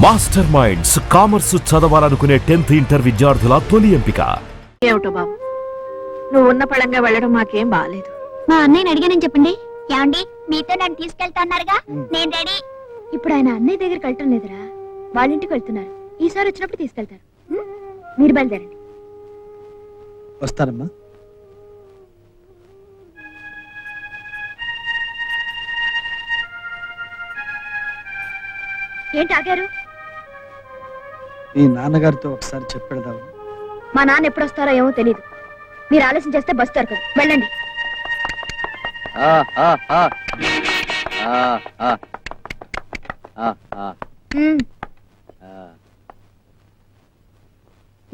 Master minds commerce చదవాలనుకునే 10th inter విద్యార్థుల తొలి ఎంపిక. ఏమిటో బాబు, నువ్వు ఉన్న పళంగా వెళ్ళడం మాకేం బాగాలేదు. మా అన్నయ్యని అడిగానని చెప్పండి. ఏమండి, మీతో నన్ను తీసుకెళ్తాన్నారుగా, నేను రెడీ. ఇప్పుడు ఆయన అన్నయ్య దగ్గరికి వెళ్ళటం లేదురా, వాళ్ళ ఇంటికి వెళ్తున్నారు. ఈసారి వచ్చినప్పుడు తీసుకెళ్తారు. మీరు బయలుదేరండి. వస్తానమ్మా. ఏంటి ఆగారు? మీ నాన్నగారితో ఒకసారి చెప్పెడదాము. మా నాన్న ఎప్పుడు వస్తారో ఏమో తెలియదు. మీరు ఆలస్యం చేస్తే బస్ దొరకదు. వెళ్ళండి.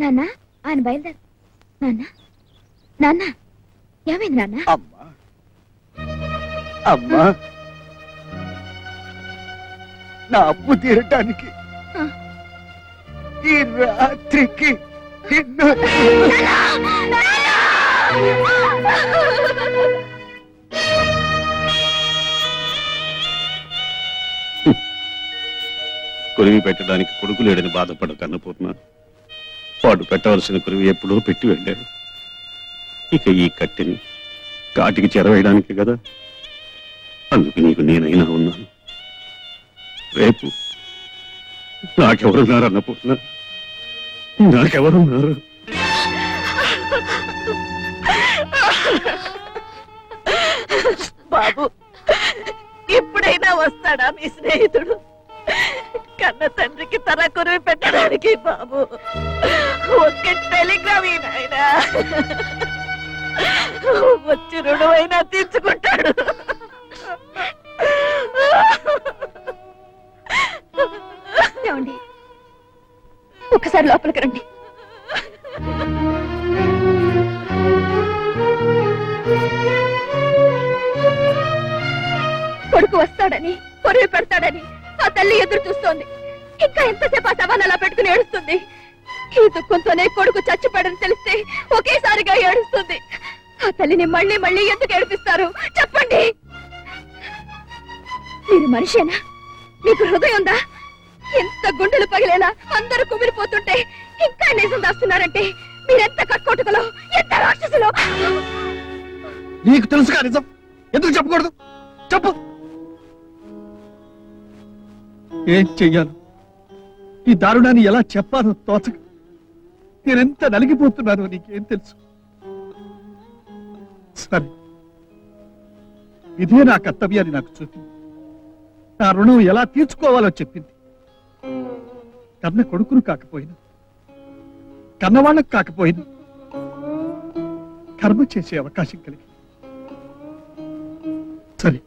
నాన్న, ఆయన బయలుదేరు. నాన్న, నాన్న, ఏమైంది నాన్న? అమ్మా అమ్మా, నా అప్పు తీరటానికి ఈ రాత్రికి నిన్ను కొరివి పెట్టడానికి కొడుకు లేడని బాధపడక అన్నపూర్ణ, వాడు పెట్టవలసిన కొరివి ఎప్పుడో పెట్టి వెళ్ళాడు. ఇక ఈ కట్టెని కాటికి చెరవేయడానికి కదా, అందుకు నీకు నేనైనా ఉన్నాను. రేపు నాకెవరున్నారు అన్నపూర్ణ, నాకెవరున్నారు? బాబు, ఇప్పుడైనా వస్తాడా మీ స్నేహితుడు? కన్న తండ్రికి తన కొరివి పెట్టడానికి బాబు ఒక్క టెలిగ్రామ్ అయినా వచ్చి రుణమైనా తీర్చుకుంటాడు. ఏమండి, ఒక్కసారి లోపలికి రండి. కొడుకు వస్తాడని, కొరివి పెడతాడని ఆ తల్లి ఎదురు చూస్తోంది. ఇంకా ఎంతసేపు ఆ సవాల్ అలా పెట్టుకుని ఏడుస్తుంది. ఈ దుఃఖంతోనే కొడుకు చచ్చిపోయాడని తెలిస్తే ఒకేసారిగా ఏడుస్తుంది. ఆ తల్లిని మళ్ళీ మళ్ళీ ఎందుకు ఏడిపిస్తారు చెప్పండి? మీరు మనిషేనా? మీకు హృదయం ఉందా? ఎంత గుండెలు పగిలేలా అందరూ కుమిలిపోతుంటే ఇంకా నిజం దాస్తున్నారంటే మీరెంత కట్టుకోటుకలో, ఎంత రాక్షసులో! నీకు తెలుసుగా నిజం, ఎందుకు చెప్పకూడదు? చెప్పు. ఏం చెయ్యాను? ఈ దారుణాన్ని ఎలా చెప్పాలో తోచక నేనెంత నలిగిపోతున్నానో నీకేం తెలుసు? సరే, ఇదే నా కర్తవ్యాన్ని నాకు చూపింది. నా రుణం ఎలా తీర్చుకోవాలో చెప్పింది. కన్న కొడుకును కాకపోయినా, కన్నవాళ్ళకు కాకపోయినా కర్మ చేసే అవకాశం కలిగి. సరే,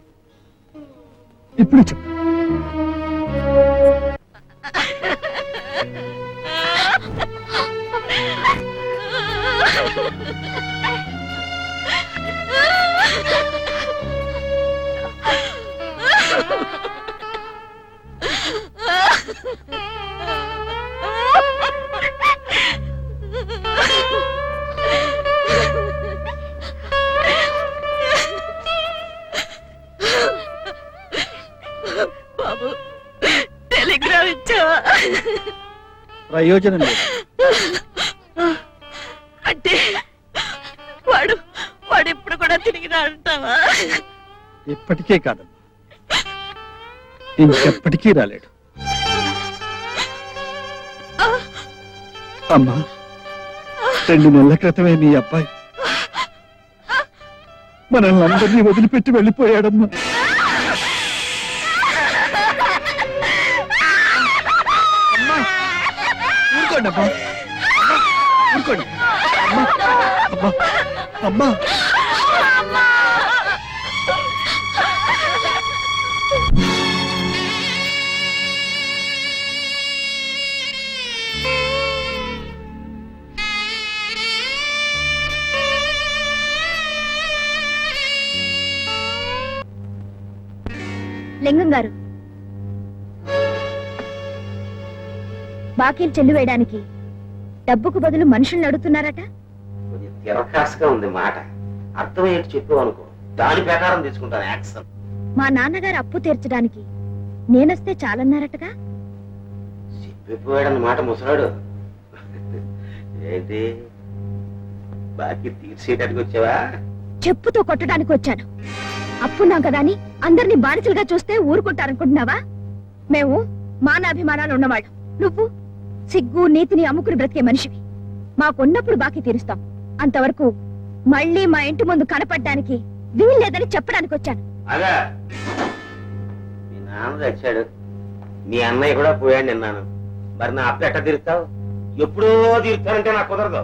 ఇప్పుడు చెప్పు. బాబు, టెలిగ్రామ్ ఇచ్చావా? ప్రయోజనం లేదు. అంటే వాడు వాడు ఇప్పుడు కూడా తిరిగి రాంటావా? ఇప్పటికే కాదమ్మా, ఇంకెప్పటికీ రాలేడు. అమ్మా, 2 నెలల క్రితమే నీ అబ్బాయి మనల్ని అందరినీ వదిలిపెట్టి వెళ్ళిపోయాడమ్మా. అమ్మా, ఊరుకోండి అమ్మా, ఊరుకోండి అమ్మా, అమ్మా, అమ్మా. లింగం గారు, బాకీలు చెల్లి వేయడానికి డబ్బుకు బదులు మనుషుల్ని అడుగుతున్నారట. తిరకాసుగా ఉంది మాట, అర్థమయ్యేట్టు చెప్పావు అనుకో, దాని ప్రకారం తీసుకుంటాను యాక్షన్. మా నాన్నగారు అప్పు తీర్చడానికి నేనొస్తే చాలన్నారటగా. ఉబ్బిపోయాడన్నమాట ముసలాడు. ఏంటి బాకీ తీర్చేయడానికి వచ్చావా? చెప్పుతో కొట్టడానికి వచ్చాను. అప్పున్నాం కదా అని అందరినీ బానిసలుగా చూస్తే ఊరుకుంటారనుకుంటున్నావా? మేము మానాభిమానాలు ఉన్నవాళ్ళం. నువ్వు సిగ్గు నీతిని అమ్ముకుని బ్రతికే మనిషివి. మాకున్నప్పుడు బాకీ తీరుస్తాం. అంతవరకు మళ్ళీ మా ఇంటి ముందు కనపడ్డానికి వీల్లేదని చెప్పడానికి వచ్చాను. అగా మీ నాన్న తెచ్చాడు, మీ అన్నయ్య కూడా పోయాడు నిన్నాను. మరి నా అప్పు ఎట్ట తీరుస్తావు? ఎప్పుడో తీరుస్తానంటే నాకు కుదరదు.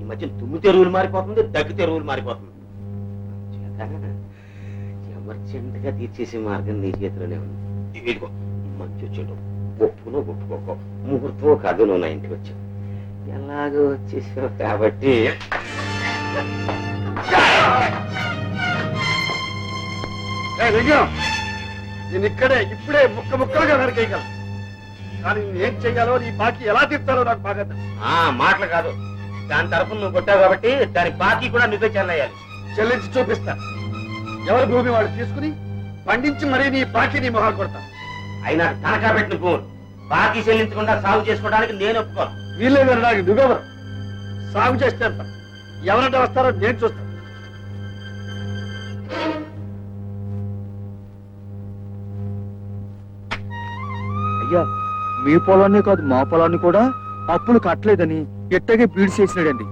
ఈ మధ్య తుమ్ము తెరువులు మారిపోతుంది, దగ్గు తెరువులు మారిపోతుంది. ఎమర్జెంట్ గా తీర్చేసే మార్గం నీ చేతిలోనే ఉంది. ఇదిగో మంచి వచ్చాడు, ఒప్పునో ఒప్పుకోకో, ముహూర్తం కాదు నువ్వు నా ఇంటికి వచ్చావు. ఎలాగో వచ్చేసావు కాబట్టి నేను ఇక్కడే ఇప్పుడే ముక్క ముక్కలుగా నరికేయగలను. కానీ ఏం చెయ్యాలో నీ బాకీ ఎలా తీర్చాలో నాకు బాగా తెలుసు. మాటలు కాదు, దాని తరఫున నువ్వు కొట్టావు కాబట్టి దాని బాకీ కూడా నువ్వే చెల్లయ్యాలి. చెల్లించి చూపిస్తా. ఎవరి భూమి వాళ్ళు తీసుకుని పండించి మరీ నీ బాకీ నీ మొహాలు కొడతా. అయినా తనఖా పెట్టిన భూములు బాకీ చెల్లించకుండా సాగు చేసుకోవడానికి నేను ఒప్పుకోను. వీళ్ళేదన్నా నాకు నువ్వెవరు? సాగు చేస్తే ఎంత? ఎవరంటే వస్తారో నేను చూస్తాను. అయ్యా, మీ పొలాన్ని కాదు మా పొలాన్ని కూడా అప్పులు కట్టలేదని ఎట్టగే బీడ్స్ చేసినాడండి.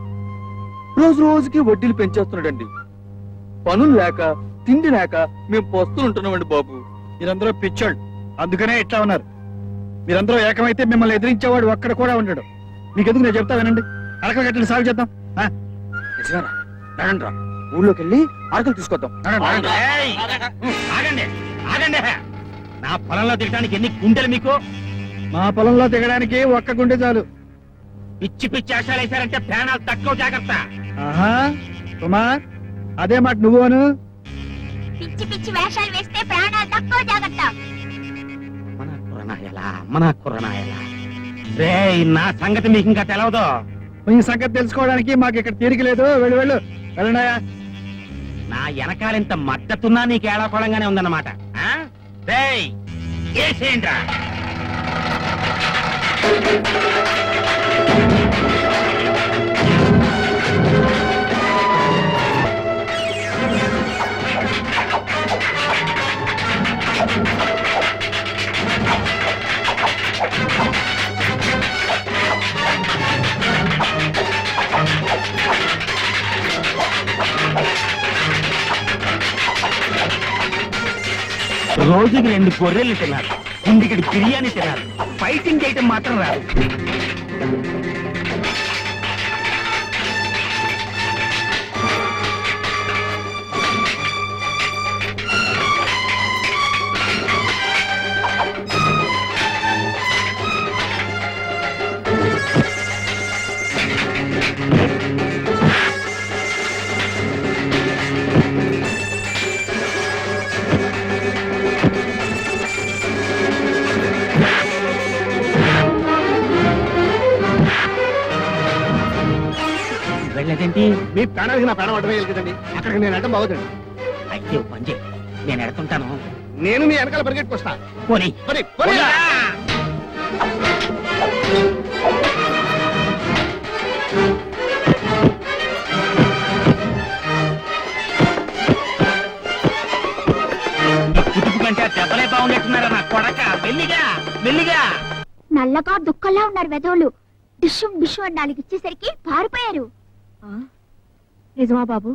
రోజు రోజుకి వడ్డీలు పెంచేస్తున్నాడండి. పనులు లేక తిండి లేక మేము పస్తులు ఉంటున్నామండి బాబు. మీరందరూ పిచ్చోళ్ళు, అందుకనే ఇట్లా ఉన్నారు. మీరందరూ ఏకమైతే మిమ్మల్ని ఎదిరించేవాడు ఒక్కడ కూడా ఉండడు. మీకెందుకు నేను చెప్తా వినండి. అరకలు కట్టండి, సాగు చేద్దాం. నిజమేనా? నడండి రా, ఊళ్ళోకి వెళ్ళి అరకలు తీసుకొద్దాం. నడండి. ఏయ్! ఆగండి ఆగండి, నా పొలంలో దిగడానికి ఎన్ని గుండెలు మీకు? మా పొలంలో దిగడానికి ఒక్క గుండె చాలు. పిచ్చి పిచ్చి ఆశాలు వేశారంటే ప్రాణాలు తక్కువ, జాగ్రత్త. ఆహా కుమార్, అదే మాట నువ్వును. పిచ్చి పిచ్చి వేషాలు వేస్తే ప్రాణాలు తక్కువ, జాగ్రత్త. మన కుర్రనాయలా రే, నా సంగతి మీకు ఇంకా తెలవదు. మీ సంగతి తెలుసుకోవడానికి మాకు ఇక్కడ తీరిక లేదు. వెళ్ళు వెళ్ళు, వెళ్ళండాయా. నా వెనకాలింత మద్దతున్నా నీకు ఏడాకోళంగానే ఉందన్నమాట. రేయ్, ఏసేంట్రా? రోజుకి 2 గొర్రెలు తినాలి, ఇంటికి బిర్యానీ తినాలి, ఫైటింగ్ చేయటం మాత్రం రాదు. వెళ్ళేదేంటి? మీ ప్రాణానికి నా ప్రాణం అడ్డమయ్యాలి కదండి. అక్కడికి నేను అడ్డం బాగుందండి. అయితే పంజే, నేను ఎడుతుంటాను. నేను మీ వెనకాల పరిగెట్టుకొస్తా. పోనీ పోనీ, పోనీరా. కుటుంబ కంటే దెబ్బలే బాగుండేట్టున్నారా నా కొడక. మెల్లిగా మెల్లిగా. నల్లగా దుఃఖంలా ఉన్నారు వెధవులు. డిషు డిషు అని 4 ఇచ్చేసరికి పారిపోయారు. నిజమా బాబు?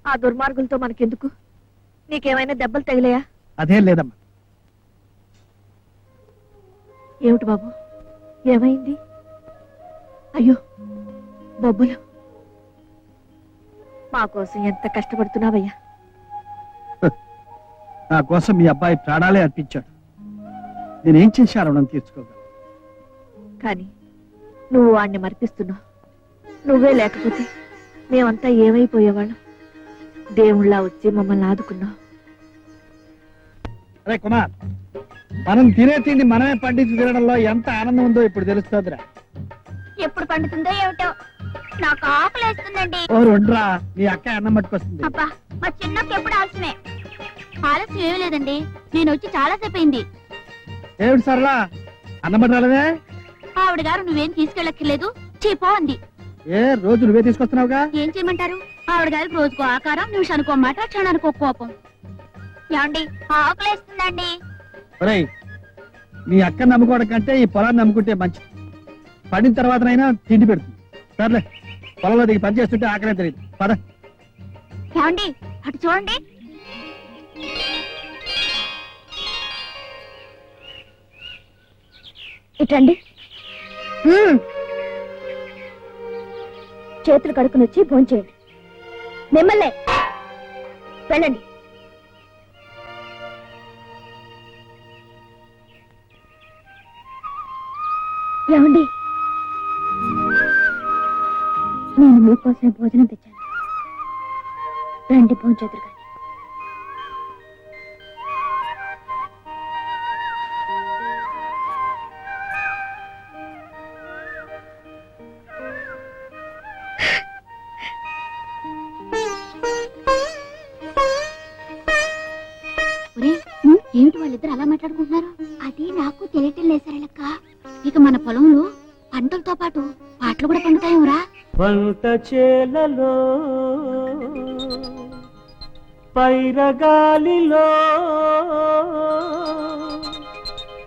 ఆ దుర్మార్గులతో మనకెందుకు? నీకేమైనా దెబ్బలు తగిలాయా? అదేం లేదమ్మా. ఏమిటి బాబు, ఏమైంది? అయ్యో బొబ్బులు, మా కోసం ఎంత కష్టపడుతున్నావయ్యా. నా కోసం మీ అబ్బాయి ప్రాణాలే అర్పించాడు. నేనేం చేశాను రుణం తీర్చుకోగలను. కానీ నువ్వు వాడిని మర్పిస్తున్నావు. నువ్వే లేకపోతే మేమంతా ఏమైపోయేవాళ్ళం. దేవుళ్ళ వచ్చి మమ్మల్ని ఆదుకున్నావు. అరే కుమార్, మనం తినే తిండి మనమే పండించి తినడంలో ఎంత ఆనందం ఉందో ఇప్పుడు తెలుస్తుందిరా. ఎప్పుడు పండుతుందో ఏమిటో, నాకు ఆకలేస్తుందండి. ఓ రెండ్రా, నీ అక్క అన్నం పట్టుకొస్తుంది. అబ్బా, మా చిన్నకి ఎప్పుడు ఆలస్యమే. ఆలస్యం ఏమీ లేదండి, నేను వచ్చి చాలా సేపు అయింది. ఏమిటి సరళా, అన్నమాట రాలేదే ఆవిడ గారు నువ్వేం తీసుకెళ్ళక్కర్లేదు చీపో అంది. ఏ రోజు నువ్వే తీసుకొస్తున్నావుగా. ఏం చేయమంటారు? ఆవిడ గారికి రోజుకో ఆకారం, నిమిషానికో మాట, క్షణానికో కోపం. ఏమండి ఆకలేస్తుందండి. ఒరేయ్, నీ అక్కని నమ్ముకోవడం కంటే ఈ పొలాన్ని నమ్ముకుంటే మంచిది. పడిన తర్వాతనైనా తిండి పెడుతుంది. సర్లే, పొలంలో దిగి పని చేస్తుంటే ఆకలే తెలియదు. పద. ఏమండి అటు చూడండి. ఇటండి. చేతులు కడుక్కుని వచ్చి భోంచేయండి. మిమ్మల్నే వెళ్ళండి. ఏమండి, నేను మీకోసమే భోజనం తెచ్చాను. రండి భోంచేతురు కానీ. ఏమిటి వాళ్ళిద్దరు అలా మాట్లాడుకుంటున్నారు? అది నాకు తెలియటం లేసరలక్క. ఇక మన పొలంలో పంటలతో పాటు పాటలు కూడా పండుతాయేమరా? పంట చేలలో పైరగాలిలో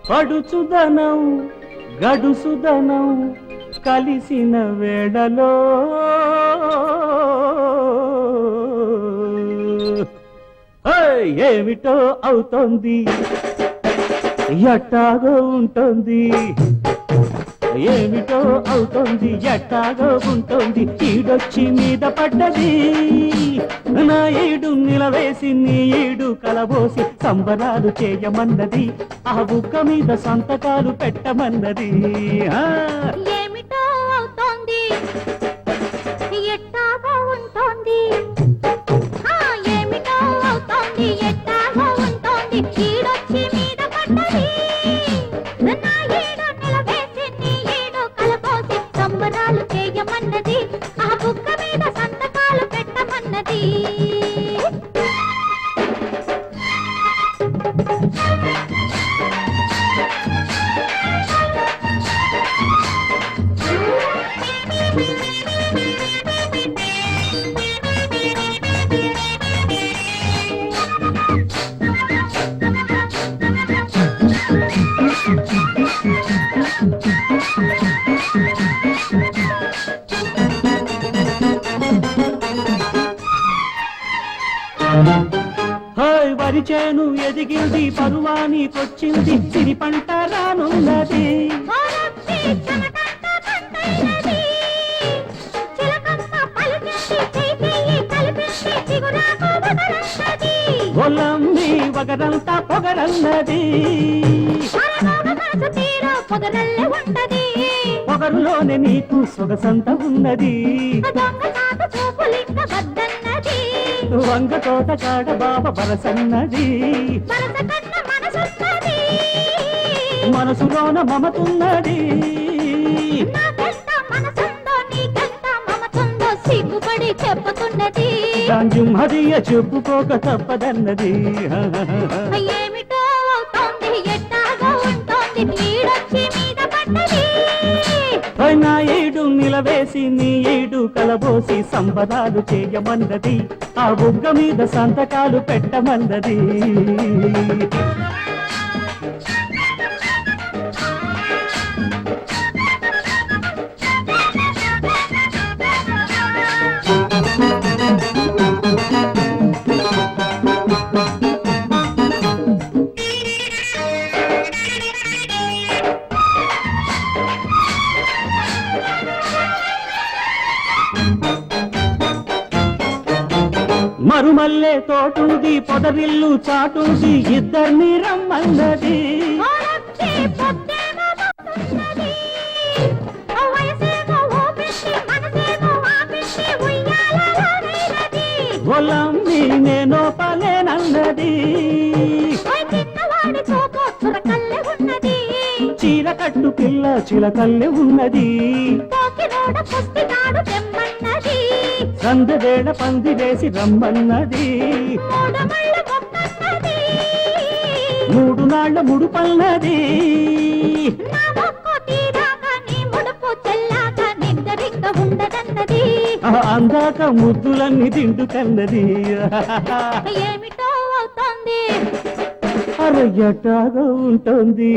పడుచుదనం గడుసుదనం కలిసిన వేళలో ఏమిటో అవుతోంది, ఎట్టాగో ఉంటుంది. ఏమిటో అవుతోంది, ఎట్టాగో ఉంటుంది. ఈడొచ్చి మీద పడ్డది, నా ఈడు నిలవేసి నీ ఈడు కలబోసి సంబరాలు చేయమన్నది. ఆ బుక్క మీద సంతకాలు పెట్టమన్నది. ఏమిటో అవుతోంది, ఎట్టాగో ఉంటుంది. ఏమిటో అవుతోంది, ఎట్టాగో ఉంటుంది. ఈడొచ్చి మీద పడ్డది, నా ఈడు నిలవేసి నీ ఈడు కలబోసి సంబరాలు చేయమన్నది. ఆ బుక్క మీద సంతకాలు పెట్టమన్నది. హాయ్ వరి చేను ఎదిగింది, పరువానికొచ్చింది, సిరి పంట రానున్నది. ఒలమ్మి వగరంతా పొగరన్నది, పొగరులోనే నీకు సొగసంత ఉన్నది. వంగ తోట కాడ బాబ బరసన్నది, మనసులోన మమతున్నది. సిగ్గుపడి చెప్పుకున్నది, హదియ చెప్పుకోక తప్పదన్నది. ఏమిటో అవుతోంది, ఎట్టాగో ఉంటుంది. ఈడొచ్చి మీద పడ్డది, నా ఏడు నిలవేసి నీ ఏడు కలబోసి సంబరాలు చేయమన్నది. ఆ బుగ్గ మీద సంతకాలు పెట్టమన్నది. మరుమల్లే తోటుంది, పొదరిల్లు చాటుంది, ఇద్దరిని రమ్మన్నది. ఒలమ్మి నేను పలేనన్నది, చీర కట్టు పిల్ల చిలకల్లె ఉన్నది. సందవేళ పంది వేసి రమ్మన్నది, మూడు నాళ్ల ముడుపన్నది. అందాక ముద్దులన్నీ తింటుకన్నది ఏమిటో అవుతోంది అరే ఎట్టాగో ఉంటుంది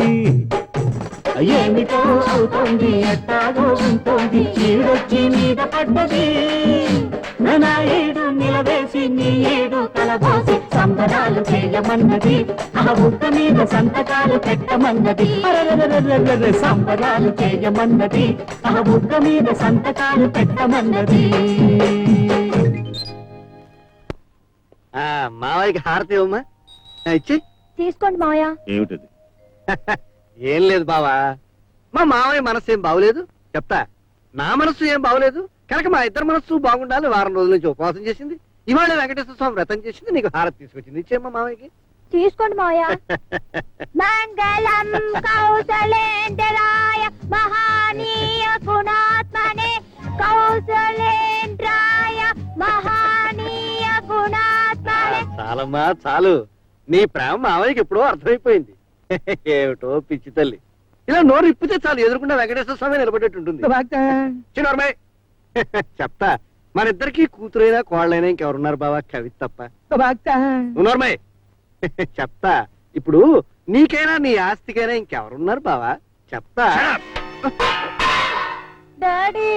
ఏమిటో అవుతుంది ఎట్టాగో ఉంటుంది చీడొచ్చి మీద పడ్డది నా ఏడు నిలవేసి నీ ఏడు కలబోసి సంబరాలు చేయమన్నది ఆ బుట్ట మీద సంతకాలు పెట్టమన్నది అరెరెరెరెరెరె, సంబరాలు చేయమన్నది ఆ బుట్ట మీద సంతకాలు పెట్టమన్నది. మావయ్యకి హారతి ఇవ్వమ్మా ఇచ్చి. తీసుకోండి మావయ్య. ఏమిటది? ఏం లేదు బావా, మా మావయ్య మనసు ఏం బాగులేదు చెప్తా. నా మనసు ఏం బాగులేదు కనుక మా ఇద్దరు మనసు బాగుండాలి. వారం రోజుల నుంచి ఉపవాసం చేసింది, ఇవాళ వెంకటేశ్వర స్వామి వ్రతం చేసింది, నీకు హారతి తీసుకొచ్చింది. ఇచ్చేమ్మా మావయ్యకి. తీసుకోండి మావయ్య. మంగళం కౌసలేంద్రాయ మహానీయ గుణాత్మనే కౌసలేంద్రాయ మహానీయ గుణాత్మనే. చాలమ్మా చాలు, నీ ప్రేమ మావయ్యకి ఎప్పుడో అర్థమైపోయింది. ఏమిటో పిచ్చి తల్లి, ఇలా నోరు ఇప్పితే చాలు ఎదురుకుండా వెంకటేశ్వర స్వామి నిలబడేట్టు ఉంటుంది. చిన్నమ్మాయి చెప్తా, మన ఇద్దరికి కూతురైనా కోళ్ళైనా ఇంకెవరున్నారు బావా? కవిత తప్ప. నోర్మయ్య చెప్తా, ఇప్పుడు నీకైనా నీ ఆస్తికైనా ఇంకెవరున్నారు బావా? చెప్తా. డాడీ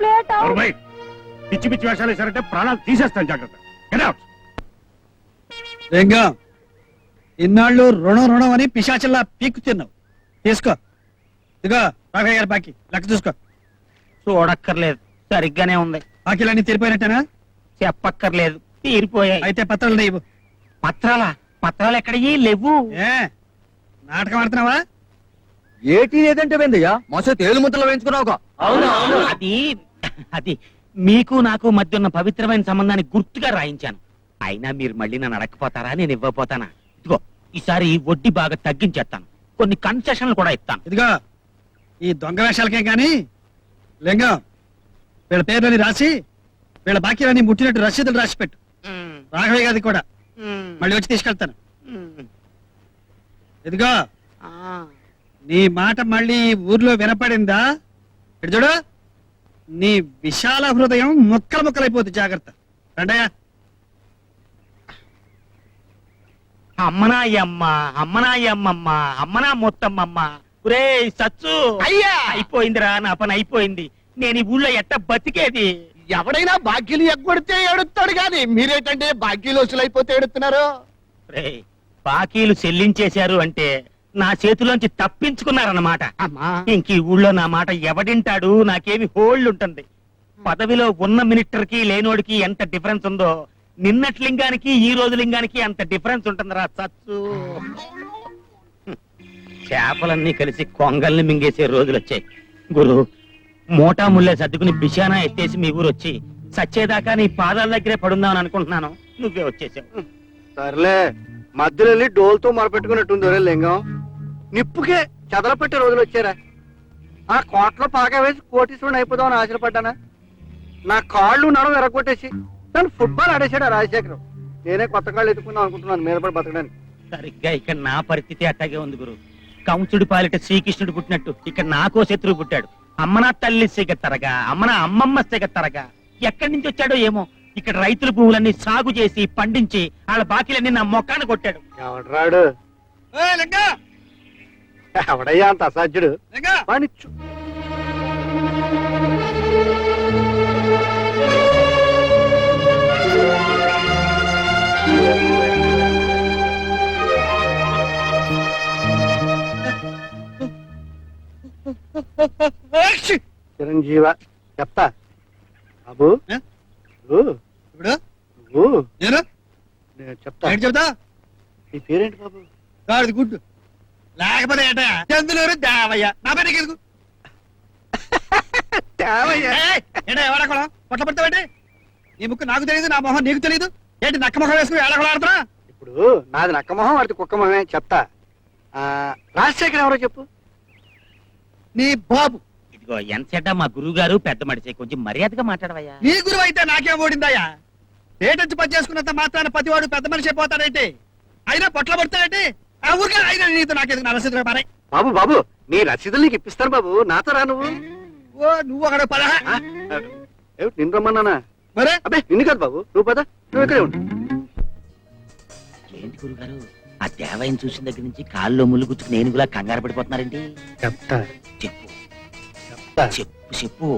ప్లేట్ నోర్మై, పిచ్చి పిచ్చి వేషాలు వేశారంటే ప్రాణాలు తీసేస్తాను, జాగ్రత్త. Get out. లింగం, ఇన్నాళ్ళు రుణం రుణం అని పిశాచల్లా పీక్కు తిన్నావు. తీసుకో. ఇదిగో రాఘయ్య గారి బాకీ లెక్క చూసుకో. చూడక్కర్లేదు, సరిగ్గానే ఉంది. బాకీలన్నీ తీరిపోయినట్టేనా? చెప్పక్కర్లేదు, తీరిపోయాయి. అయితే పత్రాలు నీవు. పత్రాలు ఎక్కడయ్యి లేవు. ఏ నాటకం ఆడుతున్నావా? ఏటీ లేదంటే వెందయ్యా మసో తేలు ముద్దలు వేయించుకున్నావు. అది అది మీకు నాకు మధ్య ఉన్న పవిత్రమైన సంబంధాన్ని గుర్తుగా రాయించాను. అయినా మీరు మళ్ళీ నన్ను అడగపోతారా? నేను ఇవ్వపోతానా? ఇదిగో ఈసారి వడ్డీ బాగా తగ్గించేస్తాను, కొన్ని కన్సెషన్లు కూడా ఇస్తాను. ఇదిగో ఈ దొంగ వేషాలకేం కానీ లింగం, వీళ్ళ పేర్లని రాసి వీళ్ళ బాకీలన్నీ ముట్టినట్టు రసీదులు రాసి పెట్టు. రాఘవయ్య గారి కూడా మళ్ళీ వచ్చి తీసుకెళ్తాను. ఇదిగో నీ మాట మళ్ళీ ఈ ఊర్లో వినపడిందా? ఇటు చూడు, నీ విశాల హృదయం ముక్కలు ముక్కలైపోతుంది. జాగ్రత్త. రండయ్యా. అమ్మనాయమ్మ అమ్మనాయమ్మమ్మ అమ్మనా మొత్తమ్మమ్మ. ఒరే సచ్చు, అయ్యా అయిపోయిందిరా, నా పని అయిపోయింది. నేను ఈ ఊళ్ళో ఎట్ట బతికేది? ఎవడైనా బాకీలు ఎగ్గొడితే ఏడుస్తాడు గాని మీరేంటంటే బాకీలు వసూలైపోతే ఏడుతున్నారు. రేయ్, బాకీలు చెల్లించేశారు అంటే నా చేతిలోంచి తప్పించుకున్నారన్నమాట. ఇంక ఈ ఊళ్ళో నా మాట ఎవడింటాడు? నాకేమి హోల్డ్ ఉంటుంది. పదవిలో ఉన్న మినిస్టర్కి లేనోడికి ఎంత డిఫరెన్స్ ఉందో, నిన్నటి లింగానికి ఈ రోజు లింగానికి అంత డిఫరెన్స్ ఉంటుందిరా సచ్చు. చేపలన్నీ కలిసి కొంగల్ని మింగేసే రోజులు వచ్చాయి. గురు, మోటా ముల్లే సర్దుకుని బిషానా ఎత్తేసి మీ ఊరు వచ్చి సచ్చేదాకా నీ పాదాల దగ్గరే పడుందామని అనుకుంటున్నాను. నువ్వే వచ్చేసావు. సర్లే, మధ్యలో వెళ్ళి డోల్తో మొరపెట్టుకున్నట్టుంది రే లింగం. నిప్పుకే చెదలపెట్టే రోజులు వచ్చారా? ఆ కోట్లో పాక వేసి కోటీశ్వరుని అయిపోదామని ఆశపడ్డానా? నా కాళ్ళు నడవ ఎరగొట్టేసి తను ఫుట్బాల్ ఆడేశాడు ఆ రాజశేఖరం. నేనే కొత్త కాళ్ళు ఎత్తుకుందాం అనుకుంటున్నాను మీద పడి బతకడానికి. సరిగ్గా ఇక్కడ నా పరిస్థితి అట్టాగే ఉంది గురు. కంసుడి పాలిట శ్రీకృష్ణుడు పుట్టినట్టు ఇక్కడ నాకో శత్రువు పుట్టాడు. అమ్మనా తల్లి సిగత్తరగా, అమ్మనా అమ్మమ్మ సిగత్తరగా. ఎక్కడి నుంచి వచ్చాడో ఏమో. ఇక్కడ రైతుల భూములన్నీ సాగు చేసి పండించి వాళ్ళ బాకీలన్నీ నా మొక్కాన కొట్టాడు. ఎవడ్రాడు? ఎవడయ్యా అంత అసాధ్యుడు? వాణిచ్చు. చిరంజీవ చెప్తా బాబు. ఇప్పుడు నేను చెప్తా. ఏంటి చెబుతా? నీ పేరేంటి బాబు? గాడిది గుడ్డు. లేకపోతే ఏంట? చందులూరు దేవయ్య. నా పేరు ఎందుకు? ఏడకూడదు పొట్ల పడతావేంటి? నీ ముక్కు నాకు తెలియదు, నా మొహం నీకు తెలియదు. ఏంటి నక్క మొహం వేసుకుని ఏడకూడదు ఆడుతున్నా? ఇప్పుడు నాది నక్క మొహం, వాడిది కుక్క మొహమే. చెప్తా. రాజశేఖర్ ఎవరో చెప్పు. నీ బాబు. ఇదిగో ఎంతసేట మా గురువు గారు పెద్ద మడిసే, కొంచెం మర్యాదగా మాట్లాడవయ్యా. నీ గురువు అయితే నాకేం ఓడిందయ్యా? పేటెంచి పని చేసుకున్నంత మాత్రాన ప్రతివాడు పెద్ద మనిషి అయిపోతాడైతే? అయినా పొట్ల పడతాడంటే ఆ ఊరికే అయినా నీతో నాకేది నా రసీదు పారాయి. బాబు బాబు, నీ రసీదులు నీకు ఇప్పిస్తాను బాబు, నాతో రా నువ్వు. ఓ నువ్వు అక్కడ పదహా. నిన్ను రమ్మన్నానా? మరే అబ్బే నిన్ను కాదు బాబు, నువ్వు పద, నువ్వు ఇక్కడే ఉండు. ఏంటి గురుగారు ఆ దేవాయిని చూసిన దగ్గర నుంచి కాల్లో ముళ్ళు గుచ్చుకు నేను కూడా కంగారు పడిపోతున్నారేంటి? చెప్తా చెప్పు చెప్తా చెప్పు చెప్పు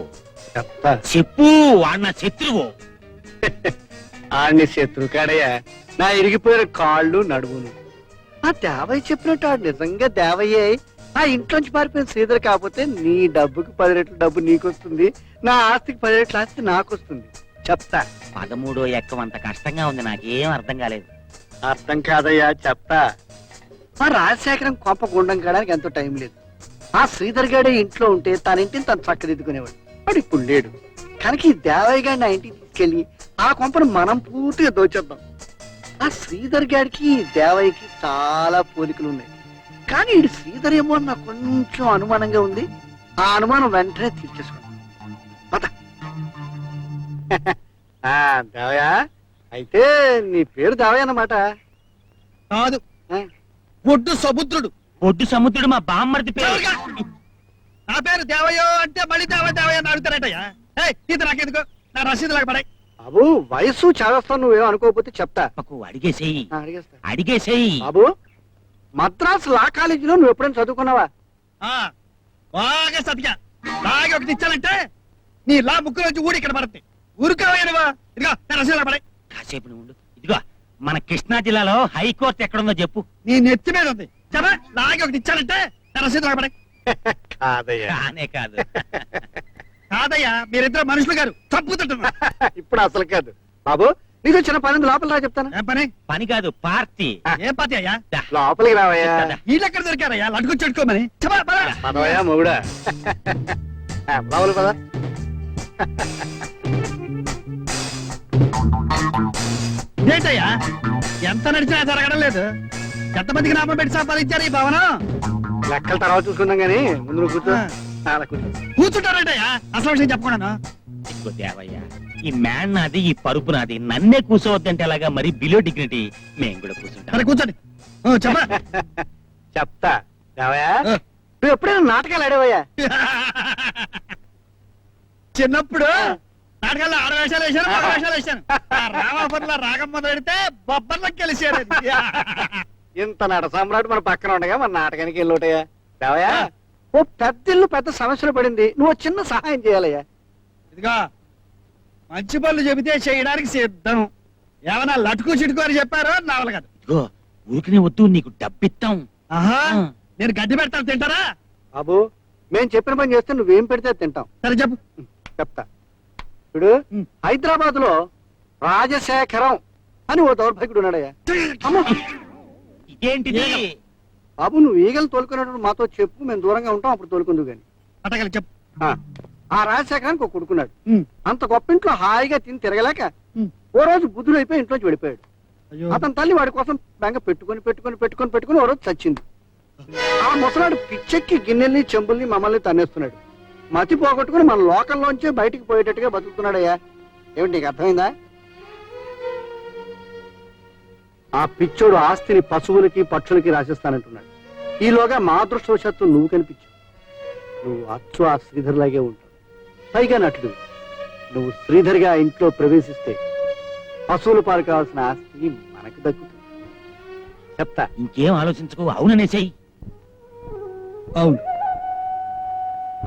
చెప్తా. చెప్పు వాడు నా శత్రువు. ఆడిని శత్రు కాడయ్యా, నా ఇరిగిపోయిన కాళ్ళు నడువును. ఆ దేవయ్య చెప్పినట్టు ఆడు నిజంగా దేవయ్యే ఆ ఇంట్లోంచి పారిపోయిన శ్రీధర్ కాకపోతే నీ డబ్బుకి 10 రెట్లు డబ్బు నీకొస్తుంది, నా ఆస్తికి 10 రెట్ల ఆస్తి నాకొస్తుంది. చెప్తా. 13 ఎక్కం అంత కష్టంగా ఉంది, నాకేం అర్థం కాలేదు. అర్థం కాదయ్యా, చెప్తా. ఆ రాజశేఖరం కొంప గుండం కాడానికి ఎంతో టైం లేదు. ఆ శ్రీధర్ గాడే ఇంట్లో ఉంటే తన ఇంటిని తను చక్కదిద్దుకునేవాడు. వాడు ఇప్పుడు లేడు కనుక ఈ దేవయ్య గారిని ఆ ఇంటికి తీసుకెళ్లి ఆ కొంపను మనం పూర్తిగా దోచేద్దాం. ఆ శ్రీధర్ గారికి ఈ దేవయ్యకి చాలా పోలికలు ఉన్నాయి. కానీ ఈ శ్రీధర్ ఏమో నాకు కొంచెం అనుమానంగా ఉంది. ఆ అనుమానం వెంటనే తీర్చేసుకోండి. పద. దేవయ్య, అయితే నీ పేరు దేవయ్య అన్నమాట. కాదు, ఆ? ఒడ్డు సముద్రుడు. ఒడ్డు సముద్రుడు మా బామ్మర్ది పేరు. నా పేరు దేవయ్యో అంటే మళ్ళీ దేవయ్య అని అడుగుతారటయ్యా. ఇది నాకెందుకు, నా రసీదు లాగా పడాయి. బాబు వయసు చావేస్తాను, నువ్వేం అనుకోకపోతే చెప్తా. అడిగేసేయి అడిగేస్తా. అడిగేసేయి. బాబు మద్రాస్ లా కాలేజీలో నువ్వు ఎప్పుడైనా చదువుకున్నావా? బాగా సతిగా బాగా ఒకటి ఇచ్చానంటే నీ లా ముక్కు నుంచి ఊడి ఇక్కడ పడుతుంది. ఊరుకోవా ఇదిగో నా రసీదు లాగా పడాయి. కాసేపు నువ్వు ఉండు. ఇదిగో మన కృష్ణా జిల్లాలో హైకోర్టు ఎక్కడుందో చెప్పు. నీ నెత్తి మీద ఉంది. చెప్పా లాగే ఒకటి ఇచ్చానంటే నా రసీదు లాగా పడాయి. కాదయ్యా. కానే కాదు. కాదయ్యా, మీరిద్దరు మనుషులు గారు తప్పుతుంటున్నారు. ఇప్పుడు అసలు కాదు. బాబు నీకు చిన్న పని ఉంది, లోపల రా చెప్తాను. ఏం పని? పని కాదు, పార్టీ. ఏం పాతి అయ్యా? లోపలికి రావయ్యా. వీళ్ళెక్కడ దొరికారయ్యా లడ్డుకు చెట్టుకోమని? చెప్పా పదవయ్యా మొగుడా. లోపలి పద. ఏంటయ్యా ఎంత నడిచినా జరగడం లేదు. ఎంతమందికి నామం పెట్టి సంపాదించారు ఈ భవనం? లెక్కల తర్వాత చూసుకుందాం గానీ ముందు నువ్వు కూర్చో. అలా కూర్చో. కూర్చుంటారంటయ్యా అసలు విషయం చెప్పకుండా. ఇదిగో దేవయ్య, ఈ మ్యాన్ నాది, ఈ పరుపు నాది, నన్నే కూర్చోవద్దంటే అలాగా మరి బిలో డిగ్నిటీ మేము కూడా కూర్చుంటాం. సరే కూర్చోండి. చెప్పా చెప్తా. దేవయ్యా, నువ్వు ఎప్పుడైనా నాటకాలు ఆడేవయ్యా? చిన్నప్పుడు నాటకాల్లో 6 వేషాలు వేశాను, 10 వేషాలు వేశాను. రామాపురంలో రాగం మొదలెడితే బొబ్బర్లకు కలిసాడు. ఇంత నట సామ్రాట్ మన పక్కన ఉండగా మన నాటకానికి వెళ్ళోటయ్యా. దేవయ్యా, ఓ పెద్ద ఇల్లు పెద్ద సమస్యలు పడింది, నువ్వు చిన్న సహాయం చేయాలయ్యా. ఇదిగా మంచి పనులు చెబితే చేయడానికి సిద్ధం. ఏమన్నా లటుకు చిటుకు అని చెప్పారో నావల కాదు. ఇదిగో ఊరికనే వద్దు, నీకు డబ్బిస్తాం. ఆహా, నేను గడ్డి పెడతాను, తింటారా? బాబు మేం చెప్పిన పని చేస్తే నువ్వేం పెడితే అది తింటాం. సరే చెప్పు. చెప్తా. ఇప్పుడు హైదరాబాద్ లో రాజశేఖరం అని ఓ దౌర్భాగ్యుడు ఉన్నాడయ్యా. అమ్మో, ఇదేంటిది? బాబు నువ్వు ఈగలు తోలుకునేటప్పుడు మాతో చెప్పు, మేము దూరంగా ఉంటాం, అప్పుడు తోలుకుందు గాని. అటగలి చెప్పు. ఆ రాజశేఖరానికి ఒక కొడుకున్నాడు. ఉమ్. అంత గొప్ప ఇంట్లో హాయిగా తిని తిరగలేక ఉమ్. ఓ రోజు బుద్ధుడు అయిపోయి ఇంట్లోంచి వెళ్ళిపోయాడు. అయ్యో. అతని తల్లి వాడి కోసం బెంగ పెట్టుకొని ఓ రోజు చచ్చింది. ఆ ముసలాడు పిచ్చెక్కి గిన్నెల్ని చెంబుల్ని మమ్మల్ని తన్నేస్తున్నాడు. మతి పోగొట్టుకుని మన లోకల్లోంచే బయటికి పోయేటట్టుగా బతుకుతున్నాడయ్యా. ఏమిటి నీకు అర్థమైందా? ఆ పిచ్చోడు ఆస్తిని పశువులకి పక్షులకి రాసిస్తానంటున్నాడు. ఈలోగా మా అదృష్టవశాత్తు నువ్వు కనిపించావు. నువ్వు అచ్చు ఆ శ్రీధర్ లాగే ఉంటావు, పైగా నటుడు. నువ్వు శ్రీధర్గా ఇంట్లో ప్రవేశిస్తే పశువుల పాలు కావాల్సిన ఆస్తి మనకు దక్కుతుంది. చెప్తా. ఇంకేం ఆలోచించుకో, అవుననేసేయి. అవును,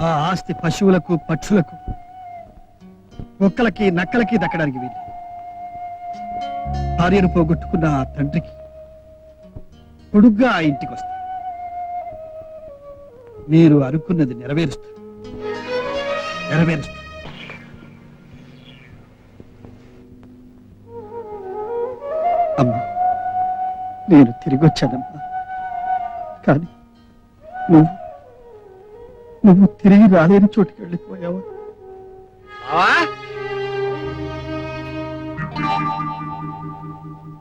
ఆ ఆస్తి పశువులకు పక్షులకు కుక్కలకి నక్కలకి దక్కడానికి వీలు. భార్యను పోగొట్టుకున్న ఆ తండ్రికి కొడుగ్గా ఆ ఇంటికి వస్తా. మీరు అనుకున్నది నెరవేరుస్తా. అమ్మా, నేను తిరిగి వచ్చానమ్మా. కానీ నువ్వు తిరిగి రాలేని చోటుకి వెళ్ళిపోయావా?